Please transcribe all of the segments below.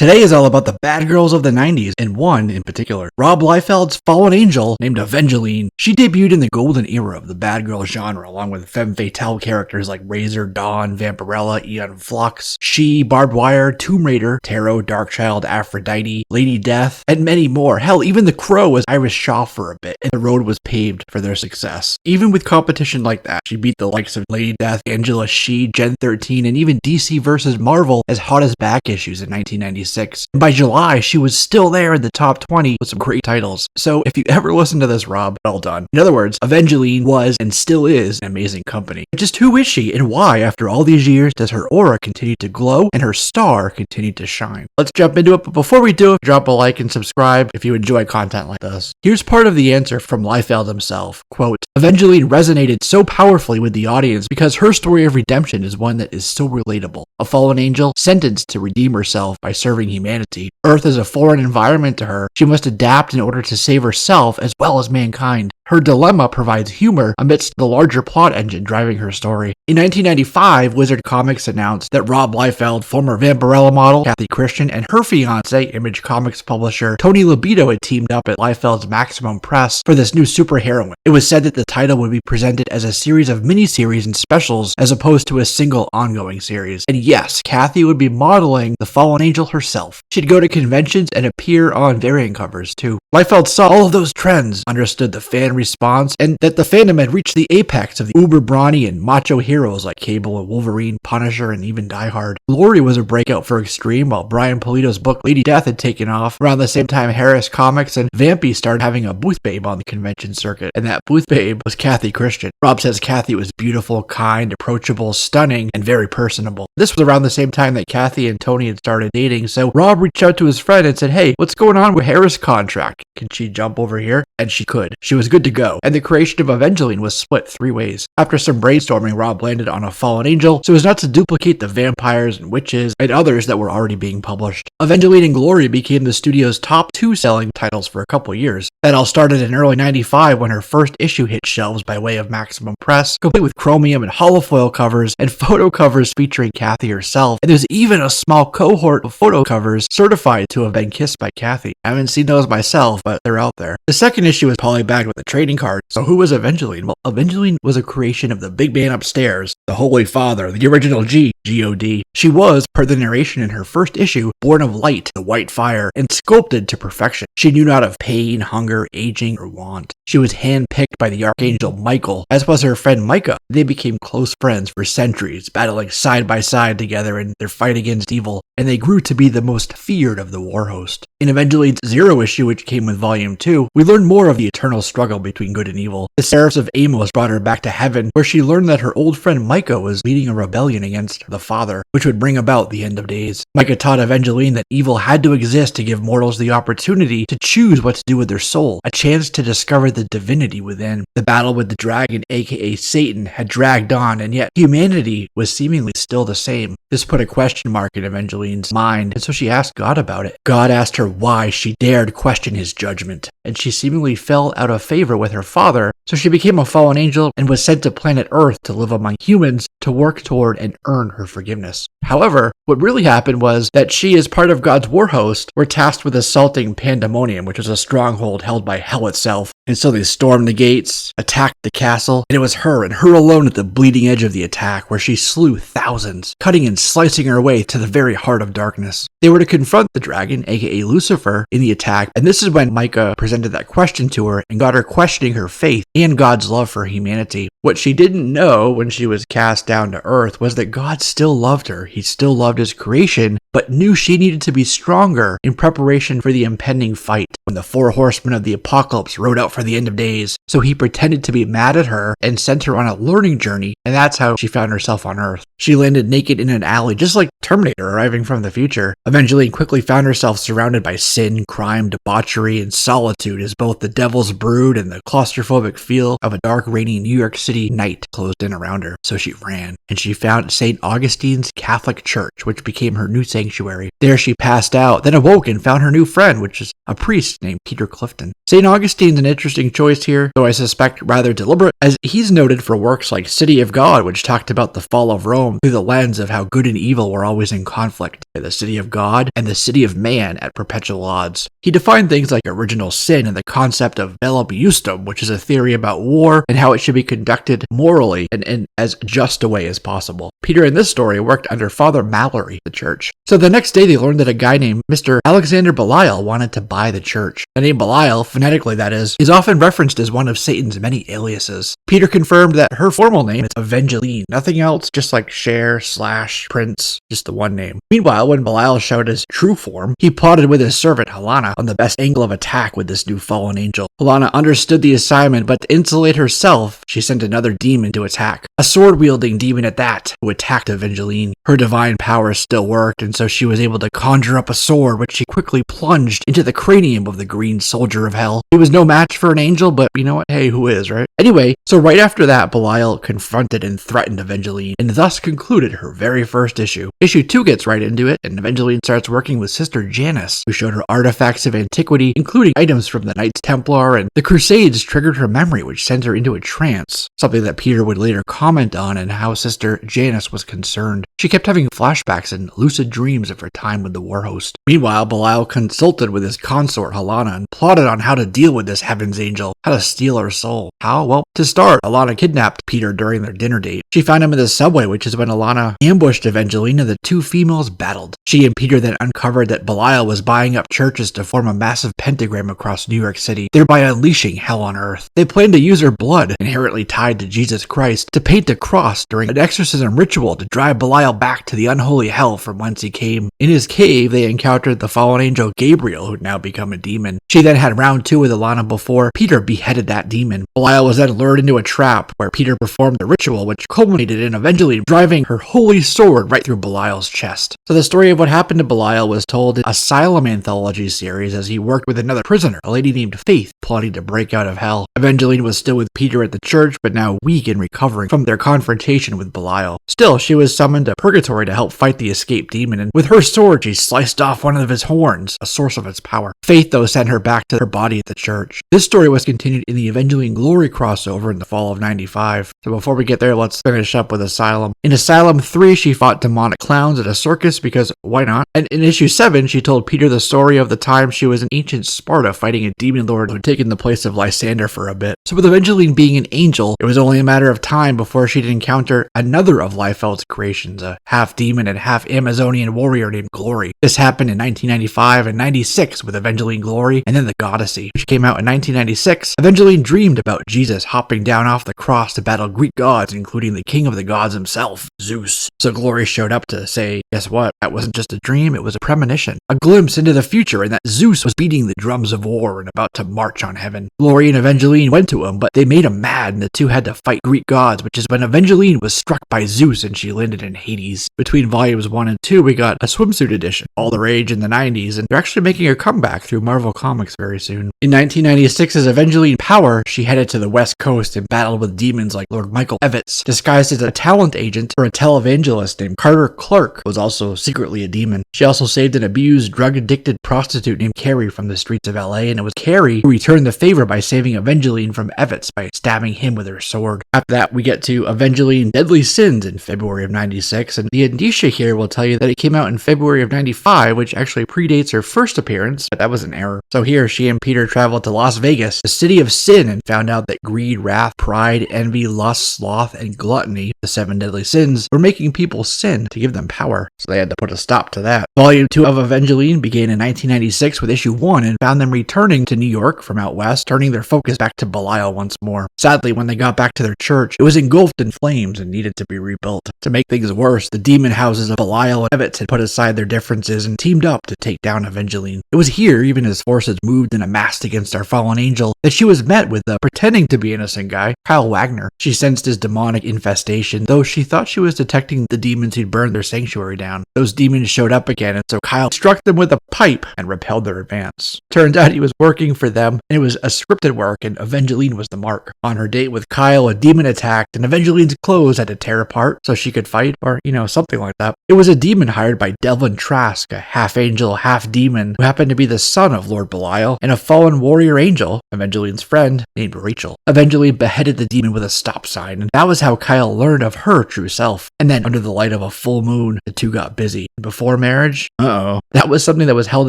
Today is all about the bad girls of the 90s, and one in particular, Rob Liefeld's fallen angel named AVENGELYNE. She debuted in the golden era of the bad girl genre, along with femme fatale characters like Razor, Dawn, Vampirella, Aeon Flux, She, Barbed Wire, Tomb Raider, Tarot, Darkchild, Aphrodite, Lady Death, and many more. Hell, even The Crow was Iris Shaw for a bit, and the road was paved for their success. Even with competition like that, she beat the likes of Lady Death, Angela, She, Gen 13, and even DC vs. Marvel as hot as back issues in 1996. And by July, she was still there in the top 20 with some great titles. So if you ever listen to this, Rob, well done. In other words, AVENGELYNE was and still is an amazing company. But just who is she, and why, after all these years, does her aura continue to glow and her star continue to shine? Let's jump into it, but before we do, drop a like and subscribe if you enjoy content like this. Here's part of the answer from Liefeld himself. Quote, AVENGELYNE resonated so powerfully with the audience because her story of redemption is one that is so relatable. A fallen angel sentenced to redeem herself by serving humanity. Earth is a foreign environment to her. She must adapt in order to save herself as well as mankind. Her dilemma provides humor amidst the larger plot engine driving her story. In 1995, Wizard Comics announced that Rob Liefeld, former Vampirella model Cathy Christian, and her fiancé, Image Comics publisher Tony Lobito, had teamed up at Liefeld's Maximum Press for this new superheroine. It was said that the title would be presented as a series of miniseries and specials as opposed to a single ongoing series. And yes, Cathy would be modeling the fallen angel herself. She'd go to conventions and appear on variant covers too. Liefeld saw all of those trends, understood the fan response, and that the fandom had reached the apex of the uber brawny and macho heroes like Cable and Wolverine, Punisher, and even Die Hard. Glory was a breakout for Extreme, while Brian Pulido's book Lady Death had taken off. Around the same time, Harris Comics and Vampy started having a booth babe on the convention circuit, and that booth babe was Cathy Christian. Rob says Cathy was beautiful, kind, approachable, stunning, and very personable. This was around the same time that Cathy and Tony had started dating, so Rob reached out to his friend and said, "Hey, what's going on with Harris' contract? Can she jump over here?" And she could. She was good to go, and the creation of AVENGELYNE was split 3 ways. After some brainstorming, Rob landed on a fallen angel so as not to duplicate the vampires and witches and others that were already being published. AVENGELYNE and Glory became the studio's top 2 selling titles for a couple years. That all started in early 95 when her first issue hit shelves by way of Maximum Press, complete with chromium and holofoil covers and photo covers featuring Cathy herself, and there's even a small cohort of photo covers certified to have been kissed by Cathy. I haven't seen those myself, but they're out there. The second issue was polybagged with a trading card. So who was AVENGELYNE? Well, AVENGELYNE was a creation of the big man upstairs, the Holy Father, the original G-O-D. She was, per the narration in her first issue, born of light, the white fire, and sculpted to perfection. She knew not of pain, hunger, aging, or want. She was handpicked by the Archangel Michael, as was her friend Micah. They became close friends for centuries, battling side by side together in their fight against evil, and they grew to be the most feared of the war host. In AVENGELYNE's 0 issue, which came with Volume 2, we learned more of the eternal struggle between good and evil. The Seraphs of Amos brought her back to heaven, where she learned that her old friend Micah was leading a rebellion against the Father, which would bring about the end of days. Micah taught AVENGELYNE that evil had to exist to give mortals the opportunity to choose what to do with their soul, a chance to discover the divinity within. The battle with the dragon, aka Satan, had dragged on, and yet humanity was seemingly still the same. This put a question mark in AVENGELYNE's mind, and so she asked God about it. God asked her why she dared question his judgment, and she seemingly fell out of favor with her father, so she became a fallen angel and was sent to planet Earth to live among humans to work toward and earn her forgiveness. However, what really happened was that she, as part of God's war host, were tasked with assaulting Pandemonium, which was a stronghold held by Hell itself. And so they stormed the gates, attacked the castle, and it was her and her alone at the bleeding edge of the attack, where she slew thousands, cutting and slicing her way to the very heart of darkness. They were to confront the dragon, aka Lucifer, in the attack, and this is when Micah presented that question to her and got her questioning her faith and God's love for humanity. What she didn't know when she was cast down to Earth was that God still loved her. He still loved his creation, but knew she needed to be stronger in preparation for the impending fight when the 4 horsemen of the apocalypse rode out for the end of days. So he pretended to be mad at her and sent her on a learning journey, and that's how she found herself on Earth. She landed naked in an alley, just like Terminator arriving from the future. AVENGELYNE quickly found herself surrounded by sin, crime, debauchery, and solitude as both the devil's brood and the claustrophobic feel of a dark, rainy New York City night closed in around her. So she ran, and she found St. Augustine's Catholic Church, which became her new sanctuary. There she passed out, then awoke and found her new friend, which is a priest named Peter Clifton. St. Augustine's an interesting choice here, though I suspect rather deliberate, as he's noted for works like City of God, which talked about the fall of Rome through the lens of how good and evil were always in conflict. the city of God and the city of man at perpetual odds. He defined things like original sin and the concept of bellum justum, which is a theory about war and how it should be conducted morally and in as just a way as possible. Peter in this story worked under Father Mallory, the church. So the next day they learned that a guy named Mr. Alexander Belial wanted to buy the church. The name Belial, phonetically that is often referenced as one of Satan's many aliases. Peter confirmed that her formal name is AVENGELYNE, nothing else, just like Cher, Slash, Prince, just the one name. Meanwhile, when Belial showed his true form, he plotted with his servant Helena on the best angle of attack with this new fallen angel. Helena understood the assignment, but to insulate herself, she sent another demon to attack. A sword-wielding demon at that, who attacked AVENGELYNE. Her divine powers still worked, and so she was able to conjure up a sword, which she quickly plunged into the cranium of the green soldier of hell. He was no match for an angel, but you know what? Hey, who is, right? Anyway, so right after that, Belial confronted and threatened AVENGELYNE, and thus concluded her very first issue. Issue 2 gets right into it, and AVENGELYNE starts working with Sister Janice, who showed her artifacts of antiquity, including items from the Knights Templar, and the Crusades triggered her memory, which sent her into a trance, something that Peter would later comment on and how Sister Janice was concerned. She kept having flashbacks and lucid dreams of her time with the war host. Meanwhile, Belial consulted with his consort Helena and plotted on how to deal with this heaven's angel, how to steal her soul. How? Well, to start, Helena kidnapped Peter during their dinner date. She found him in the subway, which is when Helena ambushed AVENGELYNE and the two females battled. She and Peter then uncovered that Belial was buying up churches to form a massive pentagram across New York City, thereby unleashing hell on earth. They planned to use her blood, inherently tied to Jesus Christ, to paint a cross during an exorcism ritual to drive Belial back to the unholy hell from whence he came. In his cave, they encountered the fallen angel Gabriel, who'd now become a demon. She then had round 2 with Helena before Peter beheaded that demon. Belial was then lured into a trap where Peter performed the ritual, which culminated in eventually driving her holy sword right through Belial's chest. So the story of what happened to Belial was told in Asylum anthology series as he worked with another prisoner, a lady named Faith, plotting to break out of hell. AVENGELYNE was still with Peter at the church, but now weak and recovering from their confrontation with Belial. Still, she was summoned to purgatory to help fight the escaped demon, and with her sword she sliced off one of his horns, a source of its power. Faith, though, sent her back to her body at the church. This story was continued in the AVENGELYNE Glory crossover in the fall of '95. So before we get there, let's finish up with Asylum. In Asylum 3, she fought demonic clowns at a circus because why not? And in issue 7, she told Peter the story of the time she was in ancient Sparta fighting a demon lord who had taken the place of Lysander for a bit. So with AVENGELYNE being an angel, it was only a matter of time before she'd encounter another of Liefeld's creations, a half-demon and half-Amazonian warrior named Glory. This happened in 1995 and 96 with AVENGELYNE Glory and then the Goddessy, which came out in 1996. AVENGELYNE dreamed about Jesus hopping down off the cross to battle Greek gods, including the king of the gods himself, Zeus. So Glory showed up to say, guess what? That wasn't just a dream, it was a premonition. A glimpse into the future, and that Zeus was beating the drums of war and about to march on heaven. Glory and AVENGELYNE went to him, but they made him mad, and the two had to fight Greek gods, which is when AVENGELYNE was struck by Zeus and she landed in Hades. Between volumes 1 and 2, we got a swimsuit edition, all the rage in the 90s, and they're actually making a comeback through Marvel Comics very soon. In 1996's AVENGELYNE Power, she headed to the West Coast and battled with demons like Lord Michael Evitz, disguised as a talent agent for a televangelist named Carter Clark, who was also secretly a demon. She also saved an abused, drug-addicted prostitute named Carrie from the streets of LA, and it was Carrie who returned the favor by saving AVENGELYNE from Evitz by stabbing him with her sword. After that, we get to AVENGELYNE Deadly Sins in February of 96, and the indicia here will tell you that it came out in February of 95, which actually predates her first appearance, but that was an error. So here, she and Peter traveled to Las Vegas, the city of sin, and found out that greed, wrath, pride, envy, lust, sloth, and gluttony, the 7 deadly sins, were making people sin to give them power, so they had to put a stop to that. Volume 2 of AVENGELYNE began in 1996 with issue 1 and found them returning to New York from out west, turning their focus back to Belial once more. Sadly, when they got back to their church, it was engulfed in flames and needed to be rebuilt. To make things worse, the demon houses of Belial and Evitz had put aside their differences and teamed up to take down AVENGELYNE. It was here, even as forces moved and amassed against our fallen angel, that she was met with the pretending to be innocent guy, Kyle Wagner. She sensed his demonic infestation, though she thought she was detecting the demons who'd burned their sanctuary down. Those demons showed up again, and so Kyle struck them with a pipe and repelled their advance. Turns out he was working for them, and it was a scripted work, and AVENGELYNE was the mark. On her date with Kyle, a demon attacked, and AVENGELYNE's clothes had to tear apart so she could fight, or, something like that. It was a demon hired by Delvin Trask, a half-angel, half-demon, who happened to be the son of Lord Belial, and a fallen warrior angel, AVENGELYNE's friend, named Rachel. AVENGELYNE beheaded the demon with a stop sign, and that was how Kyle learned of her true self. And then, under the light of a full moon, the two got busy. Before marriage? That was something that was held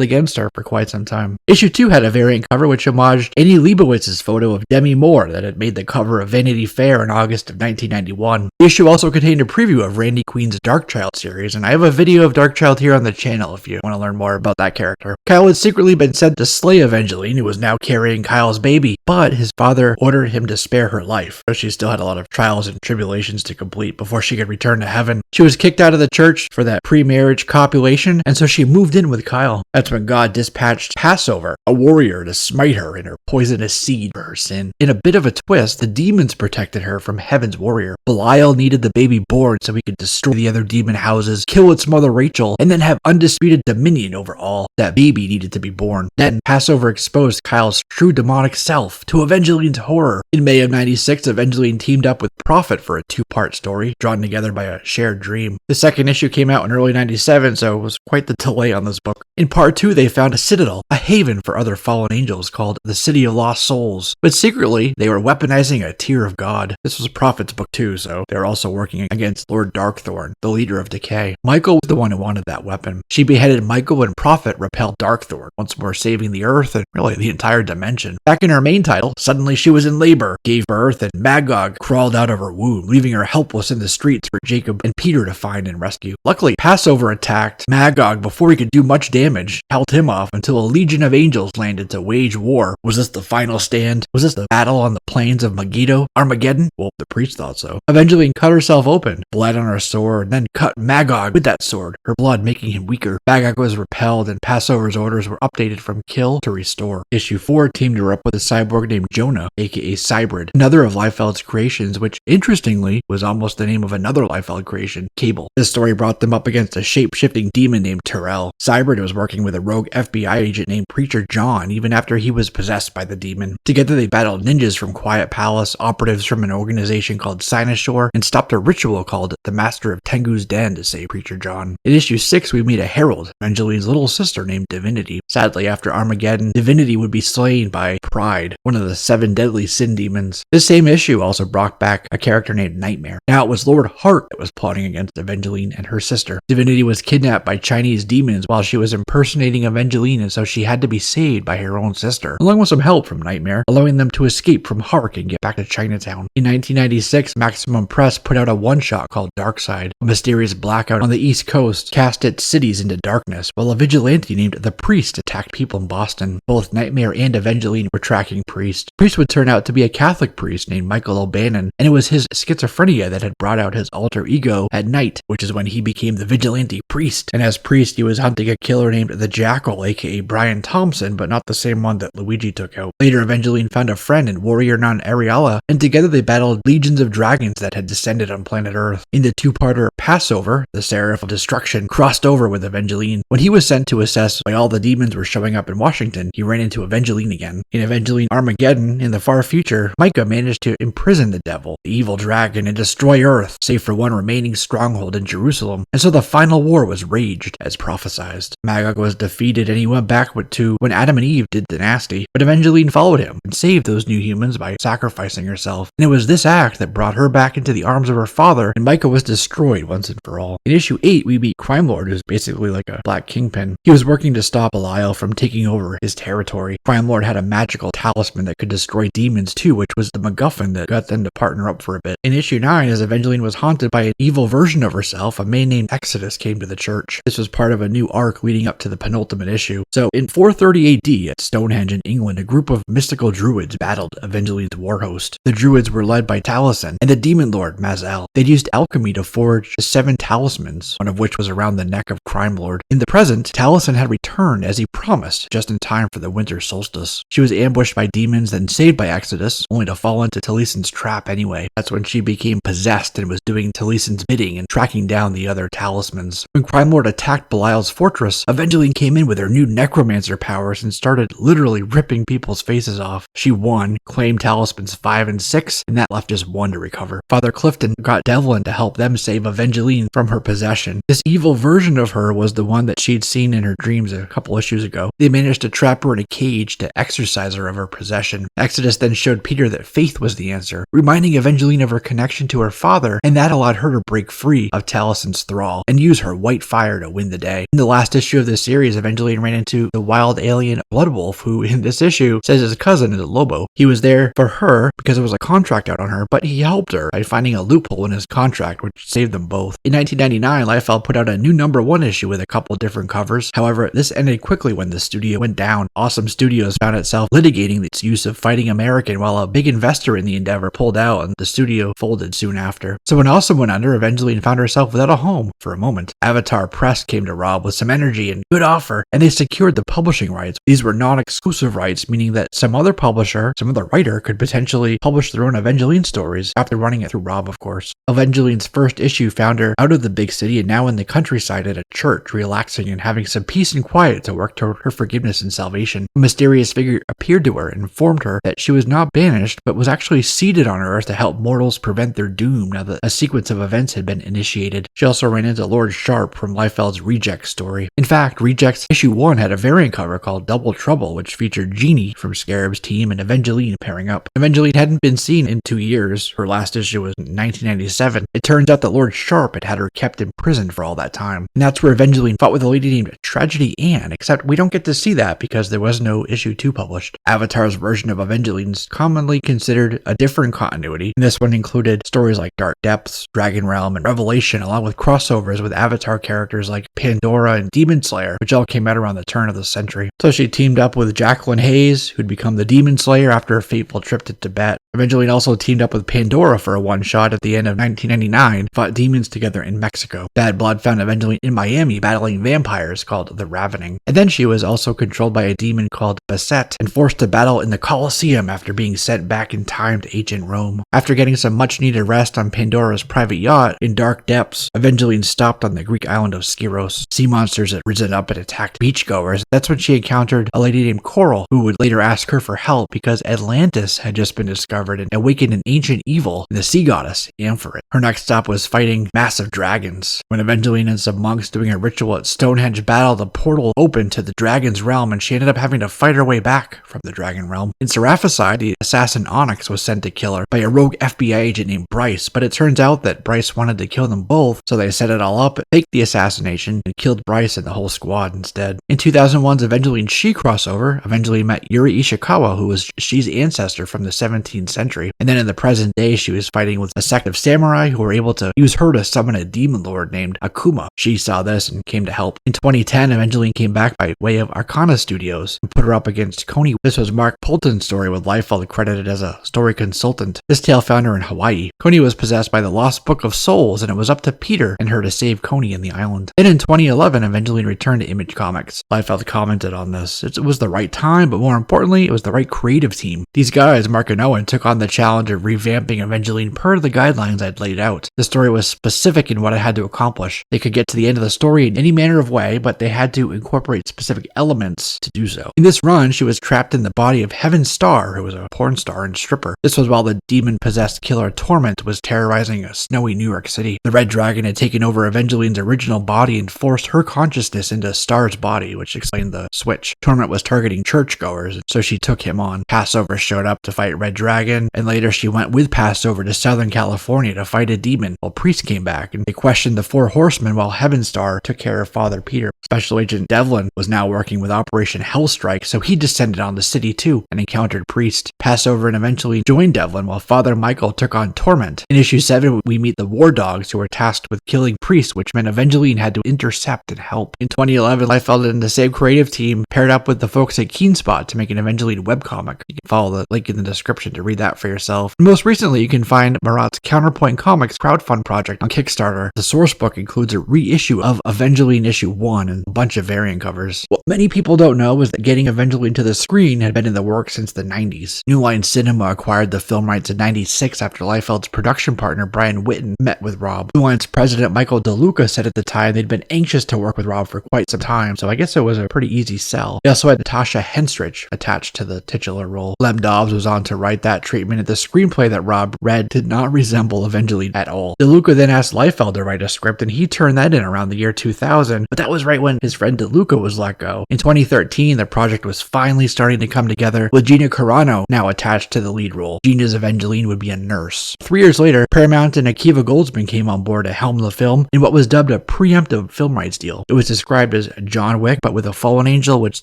against her for quite some time. Issue 2 had a variant cover which homaged Annie Leibovitz's photo of Demi Moore that had made the cover of Vanity Fair in August of 1991. The issue also contained a preview of Randy Queen's Darkchild series, and I have a video of Darkchild here on the channel if you want to learn more about that character. Kyle had secretly been sent to slay Evangeline, who was now carrying Kyle's baby, but his father ordered him to spare her life. She still had a lot of trials and tribulations to complete before she could return to heaven. She was kicked out of the church for that pre-marriage copulation, and so she moved in with Kyle. That's when God dispatched Passover, a warrior, to smite her in her poisonous seed for her sin. In a bit of a twist, the demons protected her from heaven's warrior. Belial needed the baby born so he could destroy the other demon houses, kill its mother Rachel, and then have undisputed dominion over all. That baby needed to be born. Then Passover exposed Kyle's true demonic self to Evangeline's horror. In May of 96, Evangeline teamed up with Prophet for a 2-part story, drawn together by a shared dream. The second issue came out in early 97, so it was quite the delay on this book. In part 2, they found a citadel, a haven for other fallen angels called the City of Lost Souls. But secretly, they were weaponizing a tear of God. This was Prophet's book too, so they were also working against Lord Darkthorn, the leader of Decay. Michael was the one who wanted that weapon. She beheaded Michael, and Prophet repelled Darkthorn, once more saving the Earth and really the entire dimension. Back in her main title, suddenly she was in labor, gave birth, and Magog crawled out of her womb, leaving her helpless in the streets for Jacob and Peter to find and rescue. Luckily, Passover attacked Magog before he could do much damage, held him off until a legion of angels landed to wage war. Was this the final stand? Was this the battle on the plains of Megiddo? Armageddon? Well, the priest thought so. Evangeline cut herself open, bled on her sword, and then cut Magog with that sword, her blood making him weaker. Magog was repelled, and Passover's orders were updated from kill to restore. Issue 4 teamed her up with a cyborg named Jonah, aka Cybrid, another of Liefeld's creations, which interestingly was almost the name of another Liefeld creation, Cable. This story brought them up against a shape-shifting demon named Terrell. Cybrid was working with a rogue FBI agent named Preacher John even after he was possessed by the demon. Together they battled ninjas from Quiet Palace, operatives from an organization called Sinashore, and stopped a ritual called the Master of Tengu's Den to save Preacher John. In issue 6 we meet a herald, Evangeline's little sister named Divinity. Sadly, after Armageddon, Divinity would be slain by Pride, one of the 7 deadly sin demons. This same issue also brought back a character named Nightmare. Now it was Lord Hart that was plotting against Evangeline and her sister. Divinity was kidnapped by Chinese demons while she was impersonating Evangeline, and so she had to be saved by her own sister, along with some help from Nightmare, allowing them to escape from Hark and get back to Chinatown. In 1996, Maximum Press put out a one-shot called Darkside. A mysterious blackout on the East Coast cast its cities into darkness, while a vigilante named The Priest attacked people in Boston. Both Nightmare and Evangeline were tracking Priest. Priest would turn out to be a Catholic priest named Michael O'Bannon, and it was his schizophrenia that had brought out his alter ego at night, which is when he became the vigilante priest. And as priest, he was hunting a killer named the Jackal, aka Brian Thompson, but not the same one that Luigi took out. Later, Evangeline found a friend in warrior nun Ariella, and together they battled legions of dragons that had descended on planet Earth. In the 2-parter Passover, the Seraph of Destruction crossed over with Evangeline. When he was sent to assess why all the demons were showing up in Washington, he ran into Evangeline again. In Evangeline Armageddon, in the far future, Micah managed to imprison the devil, the evil dragon, and destroy Earth, save for one remaining stronghold in Jerusalem, and so the final war was raged, as prophesized. Magog was defeated, and he went back to when Adam and Eve did the nasty, but Evangeline followed him and saved those new humans by sacrificing herself, and it was this act that brought her back into the arms of her father, and Micah was destroyed once and for all. In issue 8, we meet Crime Lord, who's basically like a black kingpin. He was working to stop Belial from taking over his territory. Crime Lord had a magical talisman that could destroy demons too, which was the MacGuffin that got them to partner up for a bit. In issue 9, as Evangeline was haunted by an evil version of herself, a man named Exodus came to the church. This was part of a new arc leading up to the penultimate issue. So in 430 AD at Stonehenge in England, a group of mystical druids battled Evangeline's war host. The druids were led by Taliesin and the demon lord Mazel. They'd used alchemy to forge the 7 talismans, one of which was around the neck of Crime Lord. In the present, Taliesin had returned as he promised, just in time for the winter solstice. She was ambushed by demons, then saved by Exodus, only to fall into Taliesin's trap anyway. That's when she became possessed and was doing Taliesin's bidding and tracking down the other talismans. When Crime Lord attacked Belial's fortress, Evangeline came in with her new necromancer powers and started literally ripping people's faces off. She won, claimed talismans 5 and 6, and that left just 1 to recover. Father Clifton got Devlin to help them save Evangeline from her possession. This evil version of her was the one that she'd seen in her dreams a couple issues ago. They managed to trap her in a cage to exorcise her of her possession. Exodus then showed Peter that faith was the answer, reminding Evangeline of her connection to her father, and that allowed her to break free of Talison's thrall. And use her white fire to win the day. In the last issue of this series, Evangeline ran into the wild alien Bloodwolf, who in this issue says his cousin is a Lobo. He was there for her because there was a contract out on her, but he helped her by finding a loophole in his contract, which saved them both. In 1999, Liefeld put out a new #1 issue with a couple different covers. However, this ended quickly when the studio went down. Awesome Studios found itself litigating its use of Fighting American, while a big investor in the endeavor pulled out and the studio folded soon after. So when Awesome went under, Evangeline found herself without a home for a moment. Avatar Press came to Rob with some energy and good offer, and they secured the publishing rights. These were non-exclusive rights, meaning that some other publisher, some other writer could potentially publish their own Evangeline stories after running it through Rob, of course. Evangeline's first issue found her out of the big city and now in the countryside at a church, relaxing and having some peace and quiet to work toward her forgiveness and salvation. A mysterious figure appeared to her and informed her that she was not banished, but was actually seated on Earth to help mortals prevent their doom now that a sequence of events had been initiated. She also ran into Lord Sharp from Liefeld's Rejects story. In fact, Rejects issue 1 had a variant cover called Double Trouble, which featured Jeannie from Scarab's team and Evangeline pairing up. Evangeline hadn't been seen in 2 years. Her last issue was in 1997. It turns out that Lord Sharp had her kept imprisoned for all that time. And that's where Evangeline fought with a lady named Tragedy Ann, except we don't get to see that because there was no issue 2 published. Avatar's version of Evangeline's commonly considered a different continuity, and this one included stories like Dark Depths, Dragon Realm, and Revelation, along with crossovers with Avatar characters like Pandora and Demon Slayer, which all came out around the turn of the century. So she teamed up with Jacqueline Hayes, who'd become the Demon Slayer after a fateful trip to Tibet. Evangeline also teamed up with Pandora for a one-shot at the end of 1999, fought demons together in Mexico. Bad Blood found Evangeline in Miami battling vampires called the Ravening. And then she was also controlled by a demon called Basset and forced to battle in the Colosseum after being sent back in time to ancient Rome. After getting some much-needed rest on Pandora's private yacht in Dark Depths, Evangeline stopped on the Greek island of Skyros. Sea monsters had risen up and attacked beachgoers. That's when she encountered a lady named Coral, who would later ask her for help because Atlantis had just been discovered and awakened an ancient evil in the sea goddess Amphoret. Her next stop was fighting massive dragons. When Evangeline and some monks doing a ritual at Stonehenge battled, the portal opened to the dragon's realm and she ended up having to fight her way back from the dragon realm. In Seraphicide, the assassin Onyx was sent to kill her by a rogue FBI agent named Bryce, but it turns out that Bryce wanted to kill them both, so they set it all up, faked the assassination, and killed Bryce and the whole squad instead. In 2001's Evangeline She crossover, Evangeline met Yuri Ishikawa, who was She's ancestor from the 17th century, and then in the present day she was fighting with a sect of samurai who were able to use her to summon a demon lord named Akuma. She saw this and came to help. In 2010, Evangeline came back by way of Arcana Studios and put her up against Coney. This was Mark Poulton's story, with Liefeld credited as a story consultant. This tale found her in Hawaii. Coney was possessed by the Lost Book of Souls, and it was up to Peter and her to save Coney in the island. Then in 2011, Evangeline returned to Image Comics. Liefeld commented on this. It was the right time, but more importantly, it was the right creative team. These guys, Mark and Owen, took on the challenge of revamping Evangeline per the guidelines I'd laid out. The story was specific in what it had to accomplish. They could get to the end of the story in any manner of way, but they had to incorporate specific elements to do so. In this run, she was trapped in the body of Heaven Star, who was a porn star and stripper. This was while the demon-possessed killer Torment was terrorizing a snowy New York City. The Red Dragon had taken over Evangeline's original body and forced her consciousness into Star's body, which explained the switch. Torment was targeting churchgoers, so she took him on. Passover showed up to fight Red Dragon, and later she went with Passover to Southern California to fight a demon, while Priest came back, and they questioned the Four Horsemen while Heaven Star took care of Father Peter. Special Agent Devlin was now working with Operation Hellstrike, so he descended on the city too and encountered Priest. Passover and eventually joined Devlin while Father Michael took on Torment. In issue 7, we meet the War Dogs, who were tasked with killing Priest, which meant Evangeline had to intercept and help. In 2011, Liefeld and the same creative team paired up with the folks at Keenspot to make an Evangeline webcomic. You can follow the link in the description to read that for yourself. And most recently, you can find Marat's Counterpoint Comics crowdfund project on Kickstarter. The source book includes a reissue of Evangeline issue 1 and a bunch of variant covers. What many people don't know is that getting Evangeline to the screen had been in the works since the 90s. New Line Cinema acquired the film rights in 96 after Liefeld's production partner Brian Whitten met with Rob. New Line's president Michael DeLuca said at the time they'd been anxious to work with Rob for quite some time, so I guess it was a pretty easy sell. They also had Natasha Henstridge attached to the titular role. Lem Dobbs was on to write that treatment, and the screenplay that Rob read did not resemble Evangeline at all. DeLuca then asked Liefeld to write a script, and he turned that in around the year 2000, but that was right when his friend DeLuca was let go. In 2013, the project was finally starting to come together, with Gina Carano now attached to the lead role. Gina's Evangeline would be a nurse. 3 years later, Paramount and Akiva Goldsman came on board to helm the film in what was dubbed a preemptive film rights deal. It was described as John Wick, but with a fallen angel, which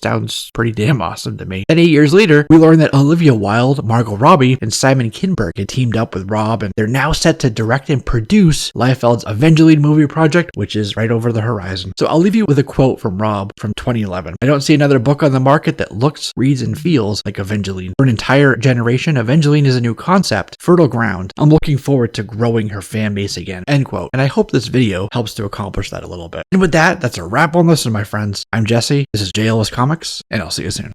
sounds pretty damn awesome to me. Then 8 years later, we learned that Olivia Wilde, Margot Robbie, and Simon Kinberg had teamed up with Rob, and they're now set to direct and produce Liefeld's Evangeline movie project, which is right over the horizon. So I'll leave you with a quote from Rob from 2011. "I don't see another book on the market that looks, reads, and feels like Evangeline. For an entire generation, Evangeline is a new concept, fertile ground. I'm looking forward to growing her fan base again." End quote. And I hope this video helps to accomplish that a little bit. And with that, that's a wrap on this one, my friends. I'm Jesse. This is JLS Comics, and I'll see you soon.